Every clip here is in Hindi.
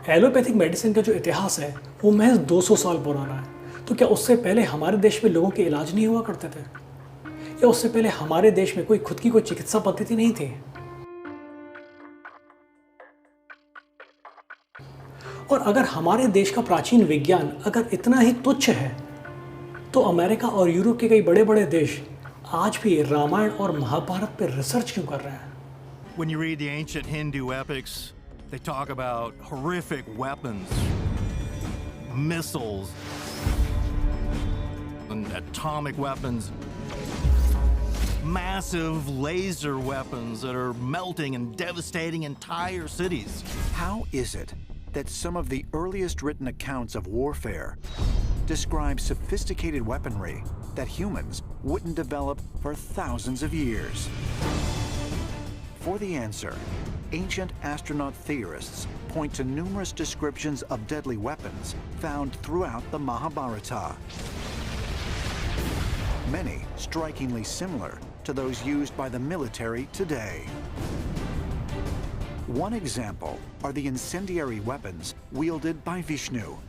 एलोपैथिक मेडिसिन का जो इतिहास है वो महज 200 साल पुराना है। तो क्या उससे पहले हमारे देश में लोगों के इलाज नहीं हुआ करते थे, या उससे पहले हमारे देश में कोई खुद की कोई चिकित्सा पद्धति नहीं थी? और अगर हमारे देश का प्राचीन विज्ञान अगर इतना ही तुच्छ है, तो अमेरिका और यूरोप के कई बड़े बड़े देश आज भी रामायण और महाभारत पर रिसर्च क्यों कर रहे हैं? When you read the ancient Hindu epics, they talk about horrific weapons, missiles, and atomic weapons, massive laser weapons that are melting and devastating entire cities. How is it that some of the earliest written accounts of warfare describe sophisticated weaponry that humans wouldn't develop for thousands of years? For the answer, ancient astronaut theorists point to numerous descriptions of deadly weapons found throughout the Mahabharata. Many strikingly similar to those used by the military today. One example are the incendiary weapons wielded by Vishnu.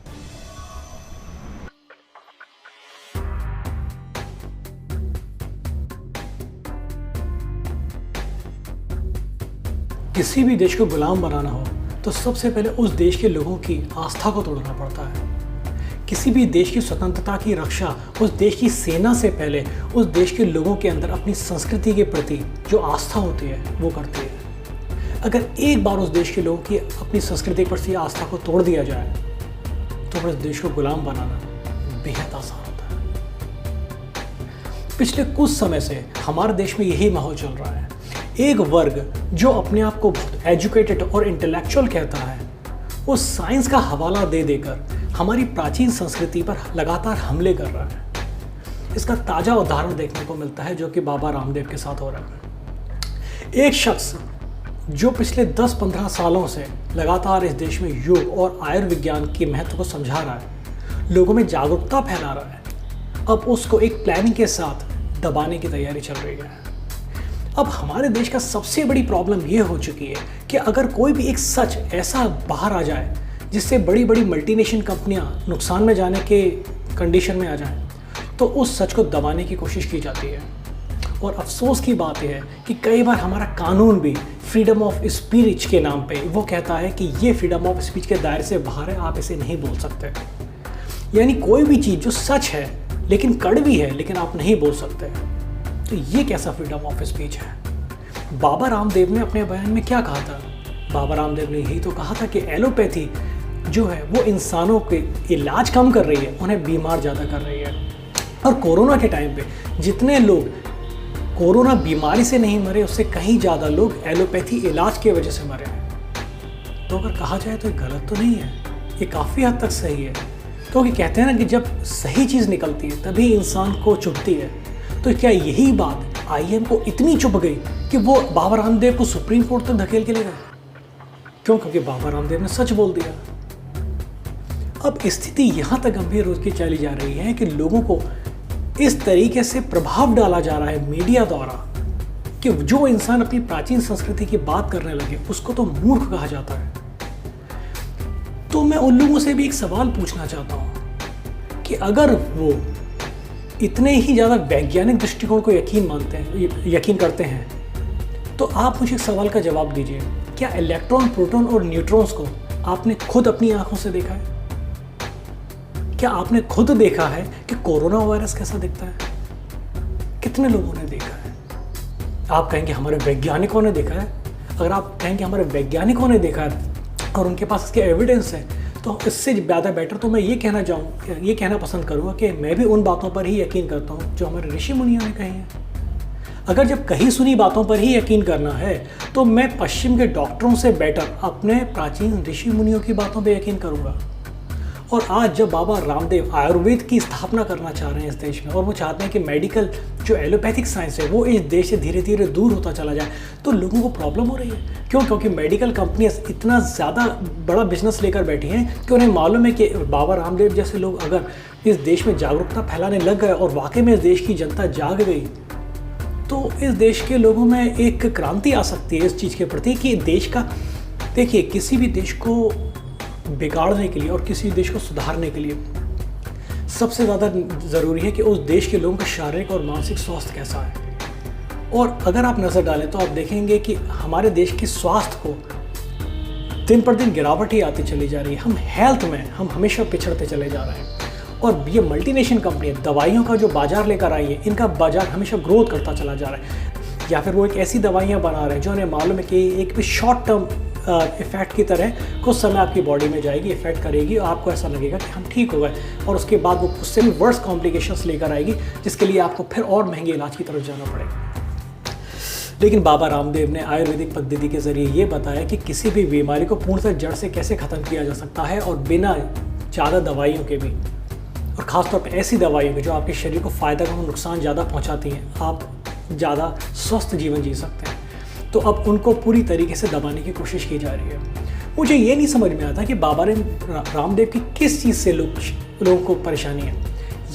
किसी भी देश को गुलाम बनाना हो तो सबसे पहले उस देश के लोगों की आस्था को तोड़ना पड़ता है। किसी भी देश की स्वतंत्रता की रक्षा उस देश की सेना से पहले उस देश के लोगों के अंदर अपनी संस्कृति के प्रति जो आस्था होती है वो करती है। अगर एक बार उस देश के लोगों की अपनी संस्कृति पर से आस्था को तोड़ दिया जाए तो फिर उस देश को गुलाम बनाना बेहद आसान होता है। पिछले कुछ समय से हमारे देश में यही माहौल चल रहा है। एक वर्ग जो अपने आप को बहुत एजुकेटेड और इंटेलेक्चुअल कहता है, वो साइंस का हवाला दे देकर हमारी प्राचीन संस्कृति पर लगातार हमले कर रहा है। इसका ताज़ा उदाहरण देखने को मिलता है जो कि बाबा रामदेव के साथ हो रहा है। एक शख्स जो पिछले 10-15 सालों से लगातार इस देश में योग और आयुर्विज्ञान के महत्व को समझा रहा है, लोगों में जागरूकता फैला रहा है, अब उसको एक प्लानिंग के साथ दबाने की तैयारी चल रही है। अब हमारे देश का सबसे बड़ी प्रॉब्लम ये हो चुकी है कि अगर कोई भी एक सच ऐसा बाहर आ जाए जिससे बड़ी बड़ी मल्टीनेशनल कंपनियां नुकसान में जाने के कंडीशन में आ जाएं, तो उस सच को दबाने की कोशिश की जाती है। और अफसोस की बात यह है कि कई बार हमारा कानून भी फ्रीडम ऑफ स्पीच के नाम पे वो कहता है कि ये फ्रीडम ऑफ स्पीच के दायरे से बाहर है, आप इसे नहीं बोल सकते। यानी कोई भी चीज़ जो सच है लेकिन कड़वी है लेकिन आप नहीं बोल सकते, तो ये कैसा फ्रीडम ऑफ स्पीच है? बाबा रामदेव ने अपने बयान में क्या कहा था? बाबा रामदेव ने यही तो कहा था कि एलोपैथी जो है वो इंसानों के इलाज कम कर रही है, उन्हें बीमार ज़्यादा कर रही है। और कोरोना के टाइम पे जितने लोग कोरोना बीमारी से नहीं मरे, उससे कहीं ज़्यादा लोग एलोपैथी इलाज की वजह से मरे हैं। तो अगर कहा जाए तो ये गलत तो नहीं है, ये काफ़ी हद तक सही है। क्योंकि कहते हैं ना कि जब सही चीज़ निकलती है तभी इंसान को चुभती है। तो क्या यही बात आईएम को इतनी चुभ गई कि वो बाबा रामदेव को सुप्रीम कोर्ट तक धकेल के ले गए? क्यों? क्योंकि बाबा रामदेव ने सच बोल दिया। अब स्थिति यहाँ तक गंभीर होती चली जा रही है कि लोगों को इस तरीके से प्रभाव डाला जा रहा है मीडिया द्वारा कि जो इंसान अपनी प्राचीन संस्कृति की बात करने लगे उसको तो मूर्ख कहा जाता है। तो मैं उन लोगों से भी एक सवाल पूछना चाहता हूँ कि अगर वो इतने ही ज़्यादा वैज्ञानिक दृष्टिकोण को यकीन करते हैं, तो आप मुझे एक सवाल का जवाब दीजिए, क्या इलेक्ट्रॉन, प्रोटॉन और न्यूट्रॉन्स को आपने खुद अपनी आंखों से देखा है? क्या आपने खुद देखा है कि कोरोना वायरस कैसा दिखता है? कितने लोगों ने देखा है? आप कहेंगे हमारे वैज्ञानिकों ने देखा है। अगर आप कहेंगे हमारे वैज्ञानिकों ने देखा है और उनके पास इसके एविडेंस है, तो इससे ज़्यादा बेटर तो मैं ये कहना पसंद करूँगा कि मैं भी उन बातों पर ही यकीन करता हूँ जो हमारे ऋषि मुनियों ने कही हैं। अगर जब कहीं सुनी बातों पर ही यकीन करना है तो मैं पश्चिम के डॉक्टरों से बेटर अपने प्राचीन ऋषि मुनियों की बातों पर यकीन करूँगा। और आज जब बाबा रामदेव आयुर्वेद की स्थापना करना चाह रहे हैं इस देश में, और वो चाहते हैं कि मेडिकल जो एलोपैथिक साइंस है वो इस देश से धीरे धीरे दूर होता चला जाए, तो लोगों को प्रॉब्लम हो रही है। क्यों? क्योंकि मेडिकल कंपनियां इतना ज़्यादा बड़ा बिजनेस लेकर बैठी हैं कि उन्हें मालूम है कि बाबा रामदेव जैसे लोग अगर इस देश में जागरूकता फैलाने लग गए और वाकई में इस देश की जनता जाग गई, तो इस देश के लोगों में एक क्रांति आ सकती है इस चीज़ के प्रति कि देश का, देखिए किसी भी देश को बिगाड़ने के लिए और किसी देश को सुधारने के लिए सबसे ज़्यादा ज़रूरी है कि उस देश के लोगों का शारीरिक और मानसिक स्वास्थ्य कैसा है। और अगर आप नज़र डालें तो आप देखेंगे कि हमारे देश की स्वास्थ्य को दिन पर दिन गिरावट ही आती चली जा रही है। हम हेल्थ में हम हमेशा पिछड़ते चले जा रहे हैं। और ये मल्टीनेशनल कंपनी दवाइयों का जो बाजार लेकर आई है, इनका बाजार हमेशा ग्रोथ करता चला जा रहा है। या फिर वो एक ऐसी दवाइयाँ बना रहे हैं जो उन्हें मालूम है कि एक भी शॉर्ट टर्म इफेक्ट की तरह कुछ समय आपकी बॉडी में जाएगी, इफेक्ट करेगी और आपको ऐसा लगेगा कि हम ठीक हो गए, और उसके बाद वो उससे भी वर्स कॉम्प्लिकेशंस लेकर आएगी, जिसके लिए आपको फिर और महंगे इलाज की तरफ जाना पड़ेगा। लेकिन बाबा रामदेव ने आयुर्वेदिक पद्धति के जरिए ये बताया कि किसी भी बीमारी को पूर्णतः जड़ से कैसे ख़त्म किया जा सकता है, और बिना ज़्यादा दवाइयों के भी, और ख़ासतौर पर ऐसी दवाइयों के जो आपके शरीर को फ़ायदा का नुकसान ज़्यादा पहुँचाती हैं, आप ज़्यादा स्वस्थ जीवन जी सकते हैं। तो अब उनको पूरी तरीके से दबाने की कोशिश की जा रही है। मुझे ये नहीं समझ में आता कि बाबा रामदेव की किस चीज़ से लोगों को परेशानी है।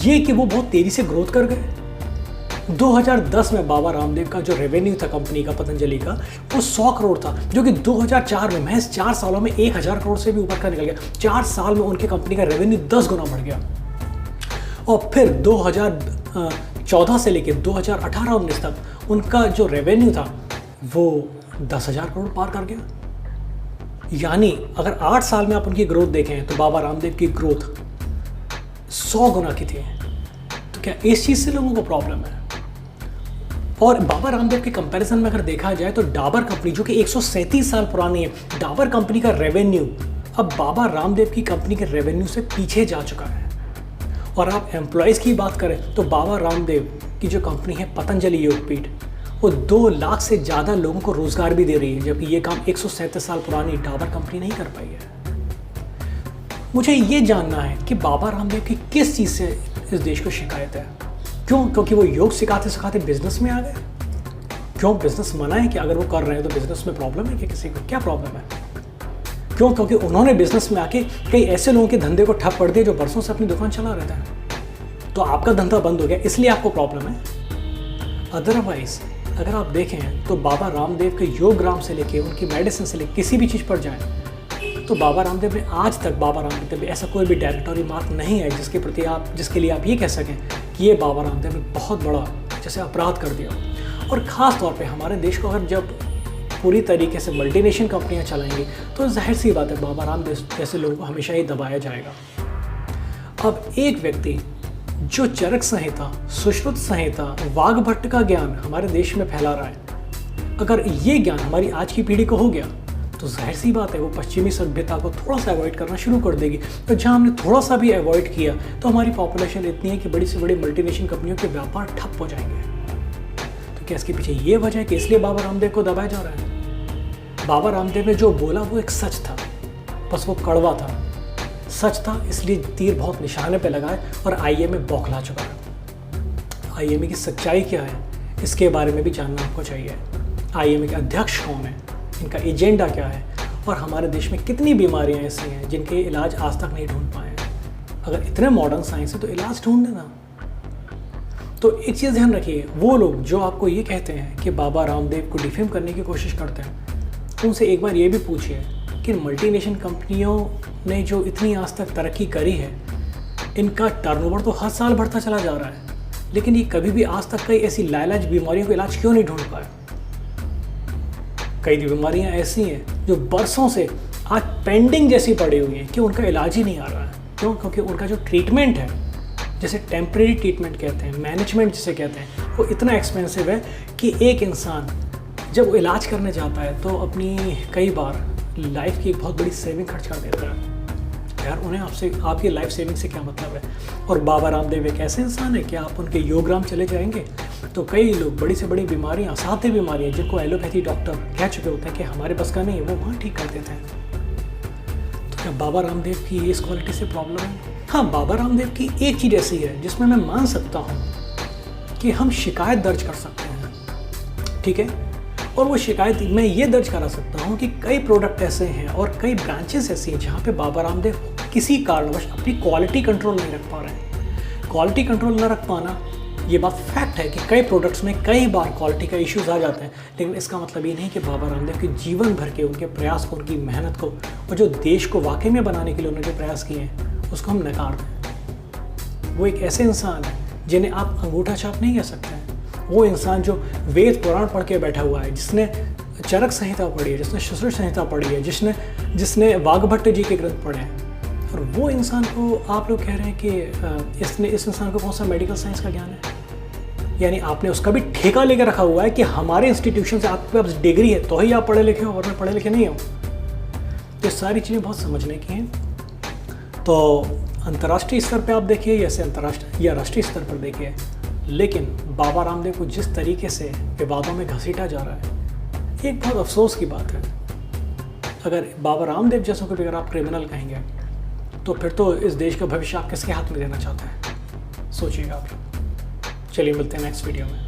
ये कि वो बहुत तेज़ी से ग्रोथ कर गए। 2010 में बाबा रामदेव का जो रेवेन्यू था कंपनी का, पतंजलि का, वो 100 करोड़ था, जो कि 2004 में महज 4 सालों में 1000 करोड़ से भी ऊपर का निकल गया। 4 साल में उनके कंपनी का रेवेन्यू 10 गुना बढ़ गया। और फिर 2014 से लेकर 2018-19 तक उनका जो रेवेन्यू था वो 10,000 करोड़ पार कर गया। यानी अगर 8 साल में आप उनकी ग्रोथ देखें तो बाबा रामदेव की ग्रोथ 100 गुना की थी। तो क्या इस चीज़ से लोगों को प्रॉब्लम है? और बाबा रामदेव के कंपैरिजन में अगर देखा जाए तो डाबर कंपनी, जो कि 137 साल पुरानी है, डाबर कंपनी का रेवेन्यू अब बाबा रामदेव की कंपनी के रेवेन्यू से पीछे जा चुका है। और आप एम्प्लॉयज़ की बात करें तो बाबा रामदेव की जो कंपनी है पतंजलि योगपीठ, वो 2 लाख से ज़्यादा लोगों को रोज़गार भी दे रही है, जबकि ये काम 137 साल पुरानी डाबर कंपनी नहीं कर पाई है। मुझे ये जानना है कि बाबा रामदेव की किस चीज़ से इस देश को शिकायत है। क्यों? क्योंकि वो योग सिखाते सिखाते बिजनेस में आ गए? क्यों बिजनेस मना है कि अगर वो कर रहे हैं तो बिजनेस में प्रॉब्लम है कि किसी को क्या प्रॉब्लम है? क्यों? क्योंकि उन्होंने बिजनेस में आके कई ऐसे लोगों के धंधे को ठप पड़ दिए जो बरसों से अपनी दुकान चला रहे थे। तो आपका धंधा बंद हो गया, इसलिए आपको प्रॉब्लम है। अदरवाइज अगर आप देखें तो बाबा रामदेव के योग ग्राम से लेके उनकी मेडिसिन से लेके किसी भी चीज़ पर जाएं तो बाबा रामदेव ने आज तक, बाबा रामदेव ऐसा कोई भी डायरेक्टरी मार्क नहीं है जिसके लिए आप ये कह सकें कि ये बाबा रामदेव ने बहुत बड़ा जैसे अपराध कर दिया। और ख़ास तौर पे हमारे देश को अगर जब पूरी तरीके से मल्टीनेशनल कंपनियां चलाएंगी तो जाहिर सी बात है बाबा रामदेव जैसे लोगों को हमेशा ही दबाया जाएगा। अब एक व्यक्ति जो चरक संहिता, सुश्रुत संहिता, वाघभट्ट का ज्ञान हमारे देश में फैला रहा है, अगर ये ज्ञान हमारी आज की पीढ़ी को हो गया तो जाहिर सी बात है वो पश्चिमी सभ्यता को थोड़ा सा अवॉइड करना शुरू कर देगी। तो जहाँ हमने थोड़ा सा भी अवॉइड किया तो हमारी पॉपुलेशन इतनी है कि बड़ी से बड़ी मल्टीनेशनल कंपनियों के व्यापार ठप हो जाएंगे। तो क्या इसके पीछे ये वजह है कि इसलिए बाबा रामदेव को दबाया जा रहा है? बाबा रामदेव ने जो बोला वो एक सच था, बस वो कड़वा था। सच था इसलिए तीर बहुत निशाने पे लगा है और आईएमए बौखला चुका है। आईएमए की सच्चाई क्या है इसके बारे में भी जानना आपको चाहिए। आईएमए के अध्यक्ष कौन है, इनका एजेंडा क्या है, और हमारे देश में कितनी बीमारियां ऐसी हैं जिनके इलाज आज तक नहीं ढूंढ पाए हैं। अगर इतने मॉडर्न साइंस है तो इलाज ढूंढ देना। तो एक चीज़ ध्यान रखिए, वो लोग जो आपको ये कहते हैं कि बाबा रामदेव को डिफेम करने की कोशिश करते हैं, उनसे एक बार ये भी पूछिए कि मल्टीनेशनल कंपनियों ने जो इतनी आज तक तरक्की करी है, इनका टर्नओवर तो हर साल बढ़ता चला जा रहा है, लेकिन ये कभी भी आज तक कई ऐसी लाइलाज बीमारियों का इलाज क्यों नहीं ढूंढ पाए? कई बीमारियां ऐसी हैं जो बरसों से आज पेंडिंग जैसी पड़ी हुई हैं कि उनका इलाज ही नहीं आ रहा है। क्यों? क्योंकि उनका जो ट्रीटमेंट है, जैसे टेम्परेरी ट्रीटमेंट कहते हैं, मैनेजमेंट जिसे कहते हैं, वो इतना एक्सपेंसिव है कि एक इंसान जब वो इलाज करने जाता है तो अपनी कई बार लाइफ की एक बहुत बड़ी सेविंग खर्च कर देता है। यार उन्हें आपकी लाइफ सेविंग से क्या मतलब है? और बाबा रामदेव एक ऐसे इंसान है कि आप उनके योगग्राम चले जाएंगे तो कई लोग बड़ी से बड़ी बीमारियां, असाध्य बीमारियां जिनको एलोपैथी डॉक्टर कह चुके होते हैं कि हमारे बस का नहीं, वो वहाँ ठीक कर देते हैं। तो क्या बाबा रामदेव की इस क्वालिटी से प्रॉब्लम है? हाँ, बाबा रामदेव की एक चीज़ ऐसी है जिसमें मैं मान सकता हूँ कि हम शिकायत दर्ज कर सकते हैं, ठीक है? और वो शिकायत मैं ये दर्ज करा सकता हूँ कि कई प्रोडक्ट ऐसे हैं और कई ब्रांचेस ऐसी हैं जहाँ पे बाबा रामदेव किसी कारणवश अपनी क्वालिटी कंट्रोल नहीं रख पा रहे हैं। क्वालिटी कंट्रोल न रख पाना ये बात फैक्ट है कि कई प्रोडक्ट्स में कई बार क्वालिटी का इश्यूज आ जाते हैं, लेकिन इसका मतलब ये नहीं कि बाबा रामदेव के जीवन भर के उनके प्रयास को, उनकी मेहनत को और जो देश को वाकई में बनाने के लिए उन्होंने प्रयास किए हैं उसको हम नकार दें। वो एक ऐसे इंसान है जिन्हें आप अंगूठा छाप नहीं कह सकते हैं। वो इंसान जो वेद पुराण पढ़ के बैठा हुआ है, जिसने चरक संहिता पढ़ी है, जिसने शुश्रुत संहिता पढ़ी है, जिसने वाघभट्ट जी के ग्रंथ पढ़े हैं, और वो इंसान को आप लोग कह रहे हैं कि इस इंसान को कौन सा मेडिकल साइंस का ज्ञान है। यानी आपने उसका भी ठेका लेकर रखा हुआ है कि हमारे इंस्टीट्यूशन से आपके पास डिग्री है तो ही आप पढ़े लिखे हो, वरना पढ़े लिखे नहीं हो। ये सारी चीज़ें बहुत समझने की हैं। तो अंतर्राष्ट्रीय स्तर पे आप देखिए या राष्ट्रीय स्तर पर देखिए, लेकिन बाबा रामदेव को जिस तरीके से विवादों में घसीटा जा रहा है, एक बहुत अफसोस की बात है। अगर बाबा रामदेव जैसों को भी अगर आप क्रिमिनल कहेंगे तो फिर तो इस देश का भविष्य आप किसके हाथ में देना चाहते हैं, सोचिएगा आप। चलिए मिलते हैं नेक्स्ट वीडियो में।